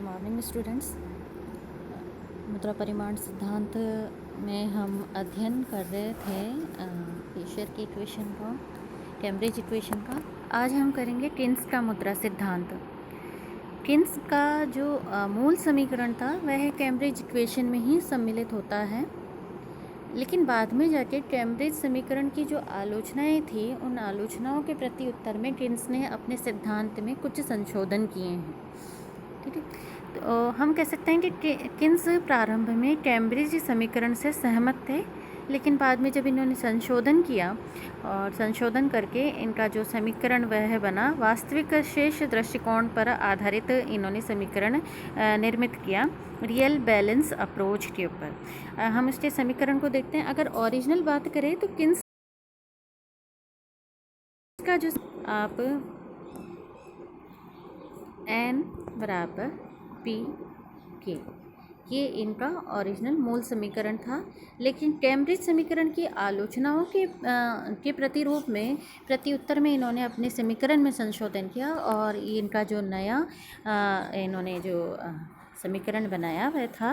Morning students. मुद्रा परिमाण सिद्धांत में हम अध्ययन कर रहे थे फिशर की इक्वेशन का, कैम्ब्रिज इक्वेशन का। आज हम करेंगे किन्स का मुद्रा सिद्धांत। किन्स का जो मूल समीकरण था वह कैम्ब्रिज इक्वेशन में ही सम्मिलित होता है, लेकिन बाद में जाके कैम्ब्रिज समीकरण की जो आलोचनाएं थी उन आलोचनाओं के प्रति उत्तर में किन्स ने अपने सिद्धांत में कुछ संशोधन किए हैं। ठीक है, तो हम कह सकते हैं कि किन्स प्रारंभ में कैम्ब्रिज समीकरण से सहमत थे, लेकिन बाद में जब इन्होंने संशोधन किया और संशोधन करके इनका जो समीकरण वह बना वास्तविक शेष दृष्टिकोण पर आधारित इन्होंने समीकरण निर्मित किया रियल बैलेंस अप्रोच के ऊपर। हम इसके समीकरण को देखते हैं। अगर ओरिजिनल बात करें तो किन्स का जो आप n बराबर पी के, ये इनका ओरिजिनल मूल समीकरण था, लेकिन कैम्ब्रिज समीकरण की आलोचनाओं के प्रतिरूप में प्रति उत्तर में इन्होंने अपने समीकरण में संशोधन किया और इनका जो नया इन्होंने जो समीकरण बनाया वह था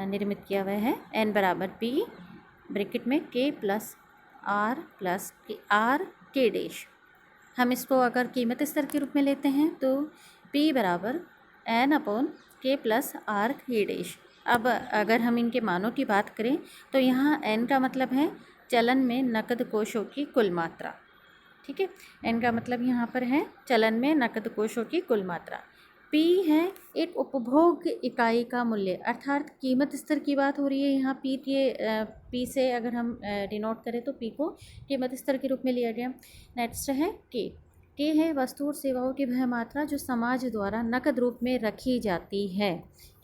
निर्मित किया वह है n बराबर p ब्रैकेट में k plus r k dash. हम इसको अगर कीमत स्तर के रूप में लेते हैं तो p बराबर n upon k plus r k dash. अब अगर हम इनके मानों की बात करें तो यहाँ n का मतलब है चलन में नकद कोशों की कुल मात्रा। ठीक है, n का मतलब यहाँ पर है चलन में नकद कोशों की कुल मात्रा। p है एक उपभोग इकाई का मूल्य, अर्थात कीमत स्तर की बात हो रही है यहाँ। p से अगर हम डिनोट करें तो p को कीमत स्तर के रूप में लिया गया। नेक्स्ट है k है वस्तु और सेवाओं की वह मात्रा जो समाज द्वारा नकद रूप में रखी जाती है।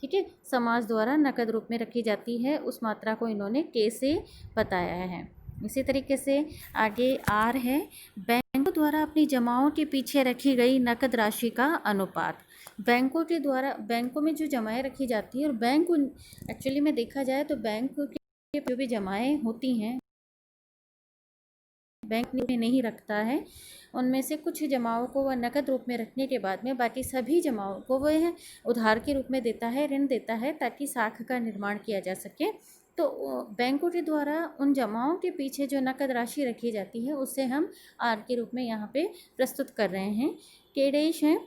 ठीक है, समाज द्वारा नकद रूप में रखी जाती है, उस मात्रा को इन्होंने k से बताया है। इसी तरीके से आगे r है बैंकों द्वारा अपनी जमाओं के पीछे रखी गई नकद राशि का अनुपात। बैंकों के द्वारा बैंकों में जो जमाएं रखी जाती है, और बैंक एक्चुअली में देखा जाए तो बैंक के जो भी जमाएं होती हैं बैंक में नहीं रखता है, उनमें से कुछ जमाओं को वह नकद रूप में रखने के बाद में बाकी सभी जमाओं को वह उधार के रूप में देता है, ऋण देता है, ताकि साख का निर्माण किया जा सके। तो बैंकों के द्वारा उन जमाओं के पीछे जो नकद राशि रखी जाती है उसे हम आर के रूप में यहाँ पे प्रस्तुत कर रहे हैं। केडेश है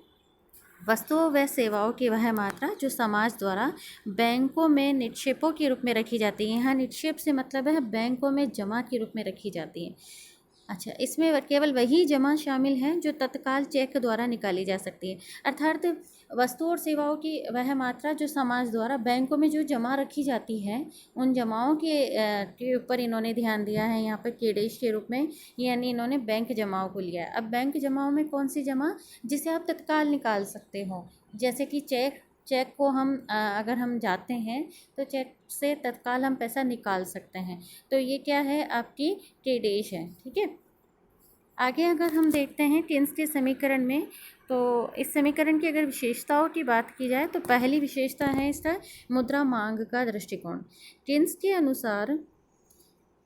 वस्तुओं व सेवाओं की वह मात्रा जो समाज द्वारा बैंकों में निक्षेपों के रूप में रखी जाती है। यहाँ निक्षेप से मतलब है बैंकों में जमा के रूप में रखी जाती है। अच्छा, इसमें केवल वही जमा शामिल हैं जो तत्काल चेक द्वारा निकाली जा सकती है, अर्थात वस्तुओं और सेवाओं की वह मात्रा जो समाज द्वारा बैंकों में जो जमा रखी जाती है उन जमाओं के ऊपर इन्होंने ध्यान दिया है यहाँ पर केडेश के रूप में, यानी इन्होंने बैंक जमाओं को लिया है। अब बैंक जमाओं में कौन सी जमा जिसे आप तत्काल निकाल सकते हो, जैसे कि चेक को हम अगर हम जाते हैं तो चेक से तत्काल हम पैसा निकाल सकते हैं, तो ये क्या है आपकी केडेश है। ठीक है, आगे अगर हम देखते हैं किन्स के समीकरण में, तो इस समीकरण की अगर विशेषताओं की बात की जाए तो पहली विशेषता है इसका मुद्रा मांग का दृष्टिकोण। किन्स के अनुसार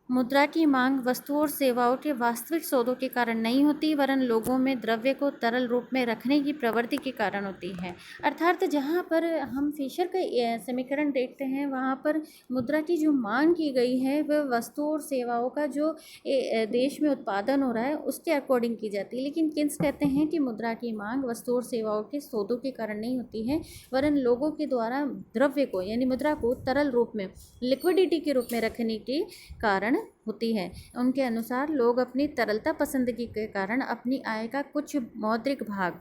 मुद्रा की मांग वस्तुओं और सेवाओं के वास्तविक सौदों के कारण नहीं होती, वरन लोगों में द्रव्य को तरल रूप में रखने की प्रवृत्ति के कारण होती है। अर्थात जहाँ पर हम फिशर का समीकरण देखते हैं वहाँ पर मुद्रा की जो मांग की गई है वह वस्तुओं और सेवाओं का जो देश में उत्पादन हो रहा है उसके अकॉर्डिंग की जाती है, लेकिन किन्स कहते हैं कि मुद्रा की मांग वस्तुओं और सेवाओं के सौदों के कारण नहीं होती है, वरन लोगों के द्वारा द्रव्य को यानी मुद्रा को तरल रूप में लिक्विडिटी के रूप में रखने के कारण होती है। उनके अनुसार लोग अपनी तरलता पसंदगी के कारण अपनी आय का कुछ मौद्रिक भाग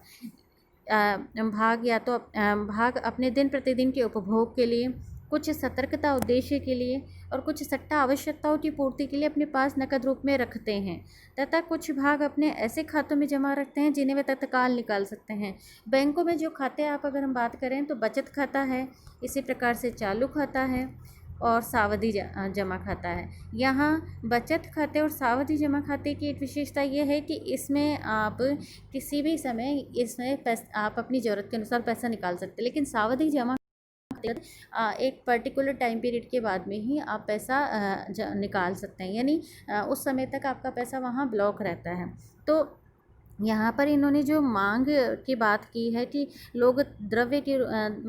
अपने दिन प्रतिदिन के उपभोग के लिए, कुछ सतर्कता उद्देश्य के लिए और कुछ सट्टा आवश्यकताओं की पूर्ति के लिए अपने पास नकद रूप में रखते हैं, तथा कुछ भाग अपने ऐसे खातों में जमा रखते हैं जिन्हें वे तत्काल निकाल सकते हैं। बैंकों में जो खाते आप अगर हम बात करें तो बचत खाता है, इसी प्रकार से चालू खाता है और सावधि जमा खाता है। यहाँ बचत खाते और सावधि जमा खाते की एक विशेषता ये है कि इसमें आप किसी भी समय इसमें आप अपनी ज़रूरत के अनुसार पैसा निकाल सकते हैं, लेकिन सावधि जमा एक पर्टिकुलर टाइम पीरियड के बाद में ही आप पैसा निकाल सकते हैं, यानी उस समय तक आपका पैसा वहाँ ब्लॉक रहता है। तो यहाँ पर इन्होंने जो मांग की बात की है कि लोग द्रव्य की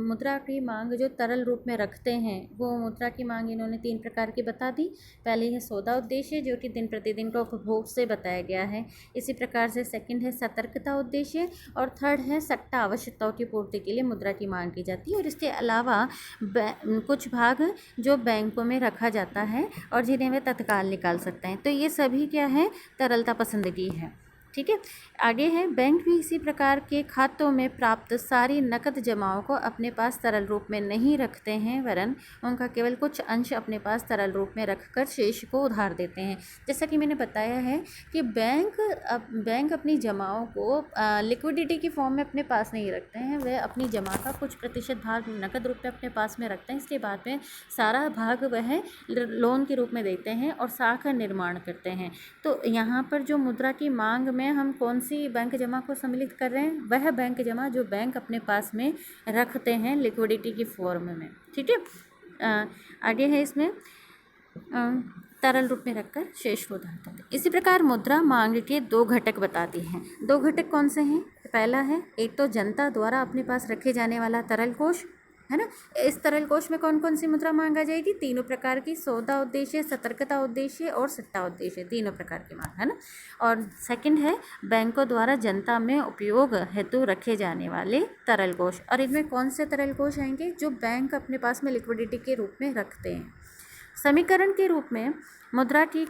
मुद्रा की मांग जो तरल रूप में रखते हैं, वो मुद्रा की मांग इन्होंने 3 प्रकार की बता दी। पहले है सौदा उद्देश्य, जो कि दिन प्रतिदिन का उपभोग से बताया गया है। इसी प्रकार से सेकंड है सतर्कता उद्देश्य, और थर्ड है सट्टा आवश्यकताओं की पूर्ति के लिए मुद्रा की मांग की जाती है। और इसके अलावा कुछ भाग जो बैंकों में रखा जाता है और जिन्हें वे तत्काल निकाल सकते हैं। तो ये सभी क्या है, तरलता पसंदगी है। ठीक है, आगे है बैंक भी इसी प्रकार के खातों में प्राप्त सारी नकद जमाओं को अपने पास तरल रूप में नहीं रखते हैं, वरन उनका केवल कुछ अंश अपने पास तरल रूप में रखकर शेष को उधार देते हैं। जैसा कि मैंने बताया है कि बैंक अपनी जमाओं को लिक्विडिटी की फॉर्म में अपने पास नहीं रखते हैं, वह अपनी जमा का कुछ प्रतिशत भाग नकद रूप में अपने पास में रखते हैं। इसके बाद में सारा भाग वह लोन के रूप में देते हैं और साख का निर्माण करते हैं। तो यहाँ पर जो मुद्रा की मांग में हम कौन सी बैंक जमा को सम्मिलित कर रहे हैं, वह बैंक जमा जो बैंक अपने पास में रखते हैं लिक्विडिटी की फॉर्म में। ठीक है, आगे है इसमें तरल रूप में रखकर शेष को उधार देते हैं। इसी प्रकार मुद्रा मांग के 2 घटक बताती हैं। 2 घटक कौन से हैं? पहला है, एक तो जनता द्वारा अपने पास रखे जाने वाला तरल कोष, है ना। इस तरल कोष में कौन कौन सी मुद्रा मांगा जाएगी? 3 प्रकार की, सौदा उद्देश्य, सतर्कता उद्देश्य और सट्टा उद्देश्य, 3 प्रकार की मांग, है ना। और सेकंड है बैंकों द्वारा जनता में उपयोग हेतु रखे जाने वाले तरल कोष। और इनमें कौन से तरल कोष आएंगे? जो बैंक अपने पास में लिक्विडिटी के रूप में रखते हैं। समीकरण के रूप में मुद्रा की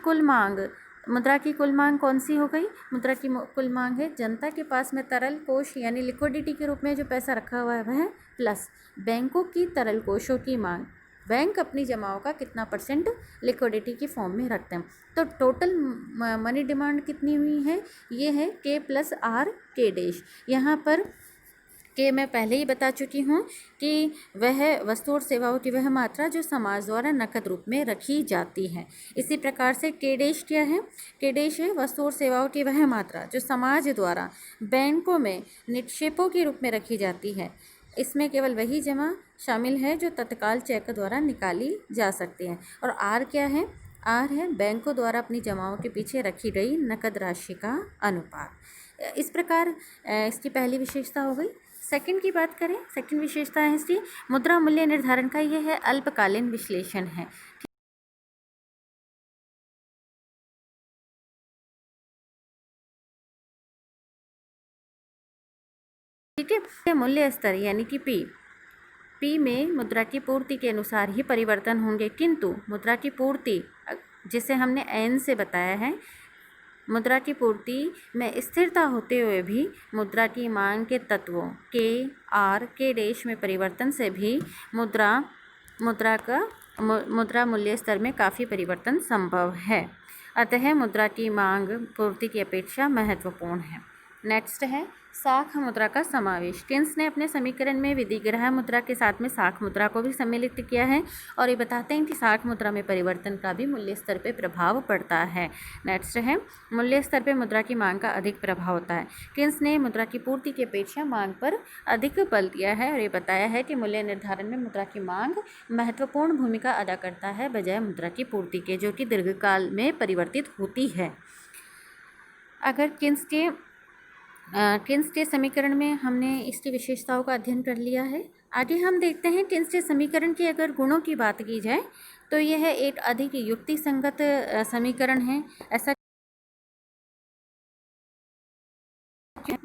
कुल मांग कौन सी हो गई? मुद्रा की कुल मांग है जनता के पास में तरल कोष यानी लिक्विडिटी के रूप में जो पैसा रखा हुआ है वह, प्लस बैंकों की तरल कोषों की मांग। बैंक अपनी जमाओं का कितना % लिक्विडिटी की फॉर्म में रखते हैं। तो टोटल मनी डिमांड कितनी हुई है? ये है K + R K'। यहाँ पर कि मैं पहले ही बता चुकी हूँ कि वह वस्तु और सेवाओं की वह मात्रा जो समाज द्वारा नकद रूप में रखी जाती है। इसी प्रकार से K' क्या है? K' है वस्तु और सेवाओं की वह मात्रा जो समाज द्वारा बैंकों में निक्षेपों के रूप में रखी जाती है। इसमें केवल वही जमा शामिल है जो तत्काल चेक द्वारा निकाली जा सकती है। और R क्या है? R है बैंकों द्वारा अपनी जमाओं के पीछे रखी गई नकद राशि का अनुपात। इस प्रकार इसकी पहली विशेषता हो गई। सेकंड की बात करें, सेकंड विशेषता है इसकी मुद्रा मूल्य निर्धारण का, यह है अल्पकालीन विश्लेषण है। ठीक है, मूल्य स्तर यानी कि P में मुद्रा की पूर्ति के अनुसार ही परिवर्तन होंगे, किंतु मुद्रा की पूर्ति जिसे हमने N से बताया है, मुद्रा की पूर्ति में स्थिरता होते हुए भी मुद्रा की मांग के तत्वों K, R, K' में परिवर्तन से भी मुद्रा मूल्य स्तर में काफ़ी परिवर्तन संभव है। अतः मुद्रा की मांग पूर्ति की अपेक्षा महत्वपूर्ण है। नेक्स्ट है साख मुद्रा का समावेश। किन्स ने अपने समीकरण में विधिग्रह मुद्रा के साथ में साख मुद्रा को भी सम्मिलित किया है और ये बताते हैं कि साख मुद्रा में परिवर्तन का भी मूल्य स्तर पर प्रभाव पड़ता है। नेक्स्ट है मूल्य स्तर पर मुद्रा की मांग का अधिक प्रभाव होता है। किन्स ने मुद्रा की पूर्ति की अपेक्षा मांग पर अधिक बल दिया है और ये बताया है कि मूल्य निर्धारण में मुद्रा की मांग महत्वपूर्ण भूमिका अदा करता है बजाय मुद्रा की पूर्ति के, जो कि दीर्घकाल में परिवर्तित होती है। अगर किन्स के समीकरण में हमने इसकी विशेषताओं का अध्ययन कर लिया है। आगे हम देखते हैं किन्स के समीकरण की अगर गुणों की बात की जाए तो यह एक अधिक युक्तिसंगत समीकरण है। ऐसा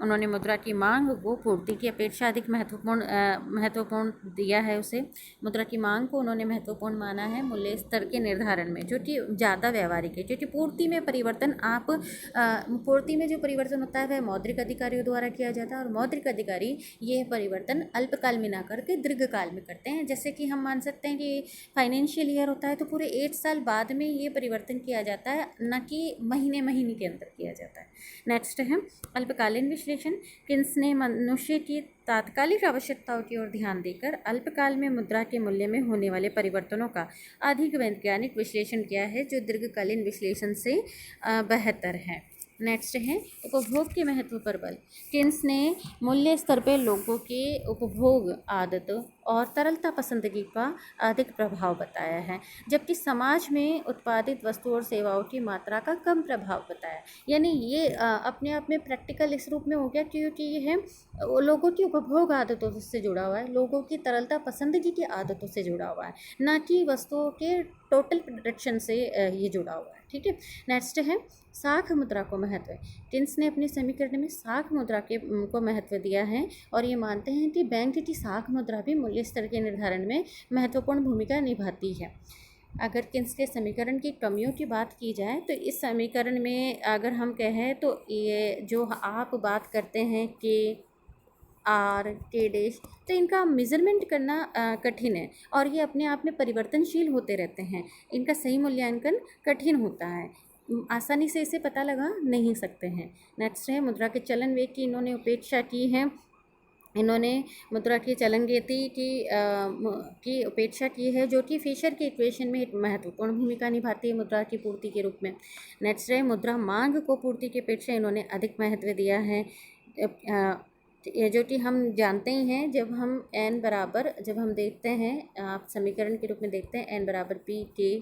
उन्होंने मुद्रा की मांग को पूर्ति की अपेक्षा अधिक महत्वपूर्ण दिया है उसे। मुद्रा की मांग को उन्होंने महत्वपूर्ण माना है मूल्य स्तर के निर्धारण में, जो कि ज़्यादा व्यवहारिक है। क्योंकि पूर्ति में परिवर्तन पूर्ति में जो परिवर्तन होता है वह मौद्रिक अधिकारियों द्वारा किया जाता है और मौद्रिक अधिकारी यह परिवर्तन अल्पकाल में ना करके दीर्घकाल में करते हैं। जैसे कि हम मान सकते हैं कि फाइनेंशियल ईयर होता है तो पूरे 8 साल बाद में ये परिवर्तन किया जाता है, न कि महीने के अंदर किया जाता है। नेक्स्ट है अल्पकालीन विश्लेषण। किन्स ने मनुष्य की तात्कालिक आवश्यकताओं की ओर ध्यान देकर अल्पकाल में मुद्रा के मूल्य में होने वाले परिवर्तनों का अधिक वैज्ञानिक विश्लेषण किया है, जो दीर्घकालीन विश्लेषण से बेहतर है। नेक्स्ट है उपभोग के महत्व पर बल। किन्स ने मूल्य स्तर पर लोगों के उपभोग आदत और तरलता पसंदगी का अधिक प्रभाव बताया है, जबकि समाज में उत्पादित वस्तु और सेवाओं की मात्रा का कम प्रभाव बताया। यानी ये अपने आप में प्रैक्टिकल इस रूप में हो गया क्योंकि ये है लोगों की उपभोग आदतों से जुड़ा हुआ है, लोगों की तरलता पसंदगी की आदतों से जुड़ा हुआ है, ना कि वस्तुओं के टोटल प्रोडक्शन से ये जुड़ा हुआ है। ठीक है, नेक्स्ट है साख मुद्रा को महत्व। किन्स ने अपने समीकरण में साख मुद्रा के को महत्व दिया है और ये मानते हैं कि बैंक की साख मुद्रा भी मूल्य स्तर के निर्धारण में महत्वपूर्ण भूमिका निभाती है। अगर किन्स के समीकरण की कमियों की बात की जाए तो इस समीकरण में अगर हम कहें तो ये जो आप बात करते हैं कि आर के डैश, तो इनका मेज़रमेंट करना कठिन है और ये अपने आप में परिवर्तनशील होते रहते हैं। इनका सही मूल्यांकन कठिन होता है, आसानी से इसे पता लगा नहीं सकते हैं। नेक्स्ट है मुद्रा के चलन वेग की इन्होंने उपेक्षा की है। इन्होंने मुद्रा की चलन गति की उपेक्षा की है, जो कि फिशर के इक्वेशन में एक महत्वपूर्ण भूमिका निभाती है मुद्रा की पूर्ति के रूप में। नेक्स्ट है मुद्रा मांग को पूर्ति की अपेक्षा इन्होंने अधिक महत्व दिया है, जो कि हम जानते ही हैं। जब हम देखते हैं आप समीकरण के रूप में देखते हैं n बराबर पी के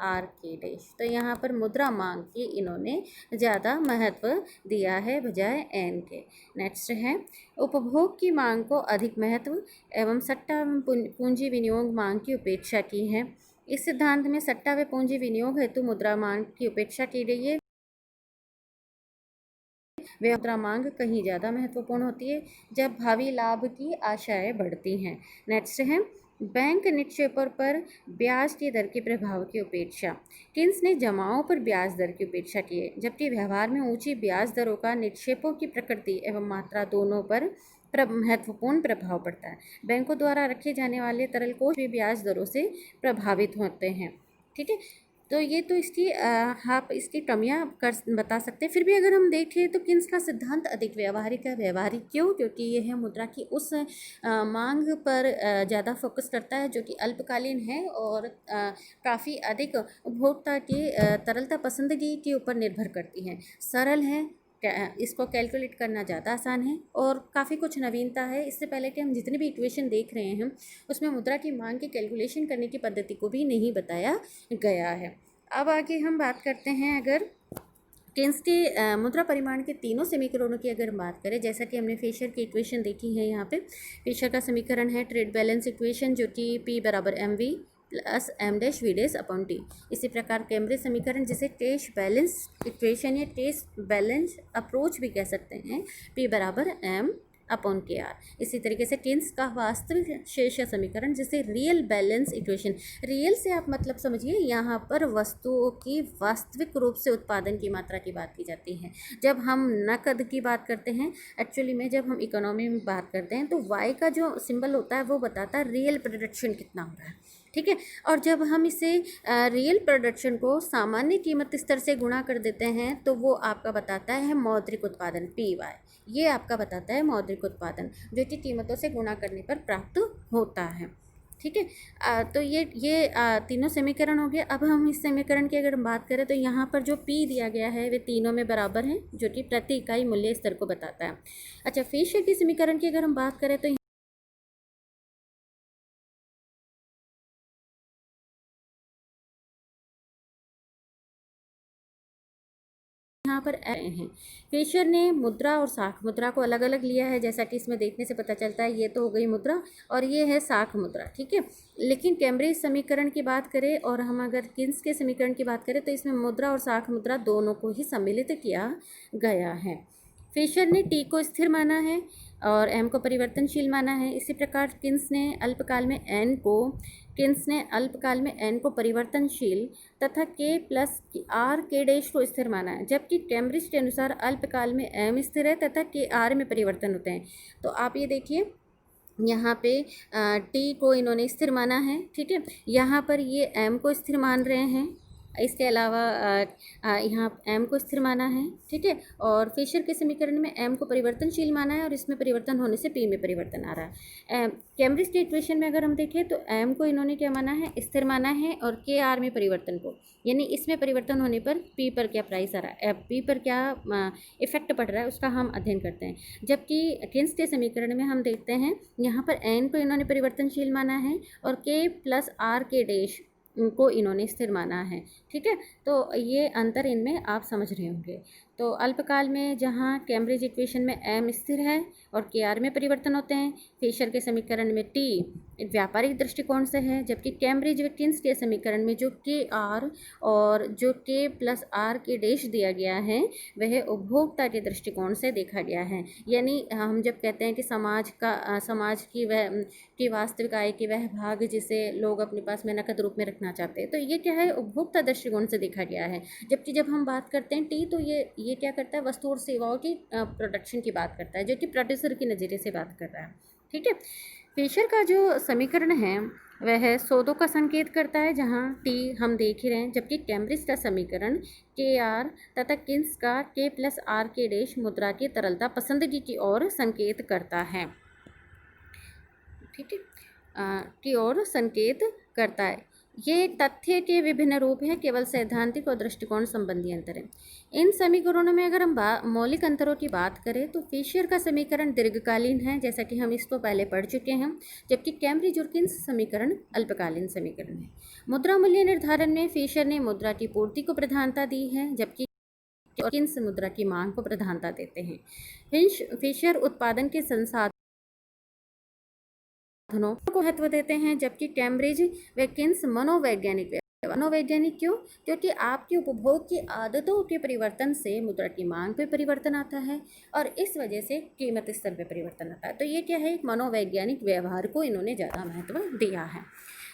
आर के डैश, तो यहाँ पर मुद्रा मांग की इन्होंने ज़्यादा महत्व दिया है बजाय एन के। नेक्स्ट है उपभोग की मांग को अधिक महत्व एवं सट्टा एवं पूंजी विनियोग मांग की उपेक्षा की है। इस सिद्धांत में सट्टा व पूंजी विनियोग हेतु मुद्रा मांग की उपेक्षा की गई है, वे मुद्रा मांग कहीं ज़्यादा महत्वपूर्ण होती है जब भावी लाभ की आशाएं बढ़ती हैं। नेक्स्ट है बैंक निक्षेपों पर ब्याज की दर के प्रभाव की उपेक्षा। किन्स ने जमाओं पर ब्याज दर की उपेक्षा की है, जबकि व्यवहार में ऊंची ब्याज दरों का निक्षेपों की प्रकृति एवं मात्रा दोनों पर महत्वपूर्ण प्रभाव पड़ता है। बैंकों द्वारा रखे जाने वाले तरल कोष भी ब्याज दरों से प्रभावित होते हैं। ठीक है, तो ये तो इसकी आप इसकी कमियां बता सकते हैं। फिर भी अगर हम देखें तो किन्स का सिद्धांत अधिक व्यवहारिक है। व्यवहारिक क्यों? क्योंकि ये है मुद्रा की उस मांग पर ज़्यादा फोकस करता है जो कि अल्पकालीन है और काफ़ी अधिक उपभोक्ता की तरलता पसंदगी के ऊपर निर्भर करती है, सरल है, इसको कैलकुलेट करना ज़्यादा आसान है और काफ़ी कुछ नवीनता है। इससे पहले कि हम जितने भी इक्वेशन देख रहे हैं उसमें मुद्रा की मांग की कैलकुलेशन करने की पद्धति को भी नहीं बताया गया है। अब आगे हम बात करते हैं अगर किन्स के मुद्रा परिमाण के तीनों समीकरणों की अगर बात करें, जैसा कि हमने फिशर की इक्वेशन देखी है। यहाँ पे फिशर का समीकरण है ट्रेड बैलेंस इक्वेशन, जो कि P बराबर MV plus M dash V dash upon T। इसी प्रकार कैम्ब्रिज समीकरण, जिसे टेस्ट बैलेंस इक्वेशन या टेस्ट बैलेंस अप्रोच भी कह सकते हैं, P बराबर M अपॉन के आर। इसी तरीके से किन्स का वास्तविक शेष समीकरण, जिसे रियल बैलेंस इक्वेशन, रियल से आप मतलब समझिए यहाँ पर वस्तुओं की वास्तविक रूप से उत्पादन की मात्रा की बात की जाती है। जब हम नकद की बात करते हैं, एक्चुअली में जब हम इकोनॉमी में बात करते हैं तो वाई का जो सिंबल होता है वो बताता है रियल प्रोडक्शन कितना हो रहा है। ठीक है, और जब हम इसे रियल प्रोडक्शन को सामान्य कीमत स्तर से गुणा कर देते हैं तो वो आपका बताता है मौद्रिक उत्पादन, PY। ये आपका बताता है मौद्रिक उत्पादन, जो कि कीमतों से गुणा करने पर प्राप्त होता है। ठीक है, तो ये तीनों समीकरण हो गए। अब हम इस समीकरण की अगर बात करें तो यहाँ पर जो P दिया गया है वे तीनों में बराबर हैं, जो कि प्रति इकाई मूल्य स्तर को बताता है। अच्छा, फिशर की समीकरण की अगर हम बात करें तो यहाँ पर हैं। फिशर ने मुद्रा और साख मुद्रा को अलग अलग लिया है, जैसा कि इसमें देखने से पता चलता है। ये तो हो गई मुद्रा और ये है साख मुद्रा। ठीक है, लेकिन कैम्ब्रिज समीकरण की बात करें और हम अगर किन्स के समीकरण की बात करें तो इसमें मुद्रा और साख मुद्रा दोनों को ही सम्मिलित किया गया है। फिशर ने टी को स्थिर माना है और एम को परिवर्तनशील माना है। इसी प्रकार किन्स ने अल्पकाल में एन को परिवर्तनशील तथा के प्लस आर के डैश को स्थिर माना है, जबकि कैम्ब्रिज के अनुसार अल्पकाल में एम स्थिर है तथा के आर में परिवर्तन होते हैं। तो आप ये देखिए यहाँ पे टी को इन्होंने स्थिर माना है। ठीक है, यहाँ पर ये एम को स्थिर मान रहे हैं इसके अलावा यहाँ m को स्थिर माना है, ठीक है, और फिशर के समीकरण में m को परिवर्तनशील माना है और इसमें परिवर्तन होने से p में परिवर्तन आ रहा है। कैम्ब्रिज के इक्वेशन में अगर हम देखें तो m को इन्होंने क्या माना है, स्थिर माना है, और के आर में परिवर्तन को, यानी इसमें परिवर्तन होने पर p पर क्या प्राइस आ रहा है, p पर क्या इफेक्ट पड़ रहा है उसका हम अध्ययन करते हैं। जबकि किन्स के समीकरण में हम देखते हैं यहाँ पर n को इन्होंने परिवर्तनशील माना है और k प्लस आर के डैश को इन्होंने स्थिर माना है, ठीक है। तो ये अंतर इनमें आप समझ रहे होंगे। तो अल्पकाल में जहाँ कैम्ब्रिज इक्वेशन में m स्थिर है और के आर में परिवर्तन होते हैं, फिशर के समीकरण में t व्यापारिक दृष्टिकोण से है, जबकि कैम्ब्रिज व किन्स के समीकरण में जो के आर और जो के प्लस आर के डैश दिया गया है वह उपभोक्ता के दृष्टिकोण से देखा गया है। यानी हम जब कहते हैं कि समाज की वास्तविक आय के वह भाग जिसे लोग अपने पास में नकद रूप में रखना चाहते हैं, तो ये क्या है, उपभोक्ता दृष्टिकोण से देखा गया है। जबकि जब हम बात करते हैं टी, तो ये क्या करता है, वस्तु और सेवाओं की प्रोडक्शन की बात करता है, जो कि प्रोड्यूसर के नज़रिए से बात कर रहा है, ठीक है। फिशर का जो समीकरण है वह सौदों का संकेत करता है, जहाँ टी हम देख ही रहे हैं, जबकि कैम्ब्रिज का समीकरण के आर तथा किन्स का के प्लस आर के डैश मुद्रा की तरलता पसंदगी की ओर संकेत करता है, ठीक है, की ओर संकेत करता है। ये तथ्य के विभिन्न रूप हैं, केवल सैद्धांतिक और दृष्टिकोण संबंधी अंतर है। इन समीकरणों में अगर हम मौलिक अंतरों की बात करें तो फिशर का समीकरण दीर्घकालीन है, जैसा कि हम इसको पहले पढ़ चुके हैं, जबकि कैम्ब्रिज और किन्स समीकरण अल्पकालीन समीकरण है। मुद्रा मूल्य निर्धारण में फिशर ने मुद्रा की पूर्ति को प्रधानता दी है, जबकि किन्स मुद्रा की मांग को प्रधानता देते हैं। फिशर उत्पादन के संसाधन को महत्व देते हैं, जबकि कैम्ब्रिज व किन्स मनोवैज्ञानिक क्यों? क्योंकि आपके उपभोग की आदतों के परिवर्तन से मुद्रा की मांग पे परिवर्तन आता है और इस वजह से कीमत स्तर पे परिवर्तन आता है। तो ये क्या है, एक मनोवैज्ञानिक व्यवहार को इन्होंने ज़्यादा महत्व दिया है।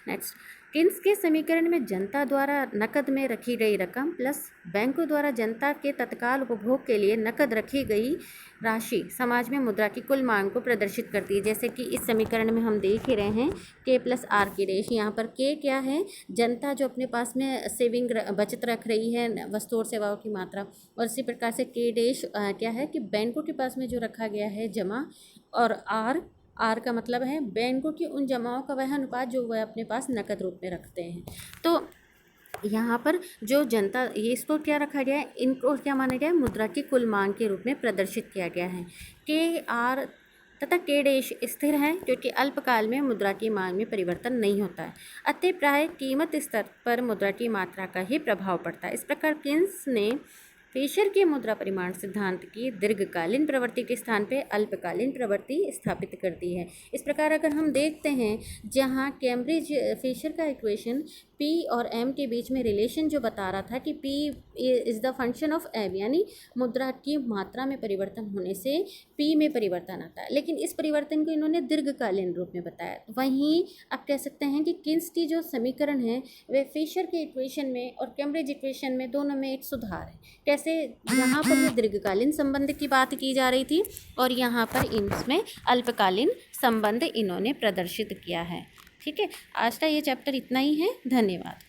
नेक्स्ट, किन्स के समीकरण में जनता द्वारा नकद में रखी गई रकम प्लस बैंकों द्वारा जनता के तत्काल उपभोग के लिए नकद रखी गई राशि समाज में मुद्रा की कुल मांग को प्रदर्शित करती है। जैसे कि इस समीकरण में हम देख ही रहे हैं के प्लस आर की रेश, यहाँ पर के क्या है, जनता जो अपने पास में सेविंग बचत रख रही है, वस्तु और सेवाओं की मात्रा, और इसी प्रकार से के डैश क्या है कि बैंकों के पास में जो रखा गया है जमा, और आर का मतलब है बैंकों की उन जमाओं का वह अनुपात जो वह अपने पास नकद रूप में रखते हैं। तो यहाँ पर जो जनता, ये इसको क्या रखा गया है, इनको क्या माना गया है, मुद्रा की कुल मांग के रूप में प्रदर्शित किया गया है। के आर तथा के डैश स्थिर है, क्योंकि अल्पकाल में मुद्रा की मांग में परिवर्तन नहीं होता है, अतः प्राय कीमत स्तर पर मुद्रा की मात्रा का ही प्रभाव पड़ता है। इस प्रकार किन्स ने फिशर के मुद्रा परिमाण सिद्धांत की दीर्घकालीन प्रवृत्ति के स्थान पे अल्पकालीन प्रवृत्ति स्थापित करती है। इस प्रकार अगर हम देखते हैं, जहाँ कैम्ब्रिज फिशर का इक्वेशन P और M के बीच में रिलेशन जो बता रहा था कि P is the function of M, यानी मुद्रा की मात्रा में परिवर्तन होने से P में परिवर्तन आता है, लेकिन इस परिवर्तन को इन्होंने दीर्घकालीन रूप में बताया। वहीं आप कह सकते हैं कि किन्स की जो समीकरण है वे फिशर के इक्वेशन में और कैम्ब्रिज इक्वेशन में दोनों में एक सुधार है। कैसे, यहाँ पर ये दीर्घकालीन संबंध की बात की जा रही थी और यहाँ पर इसमें अल्पकालीन संबंध इन्होंने प्रदर्शित किया है, ठीक है। आज का ये चैप्टर इतना ही है। धन्यवाद।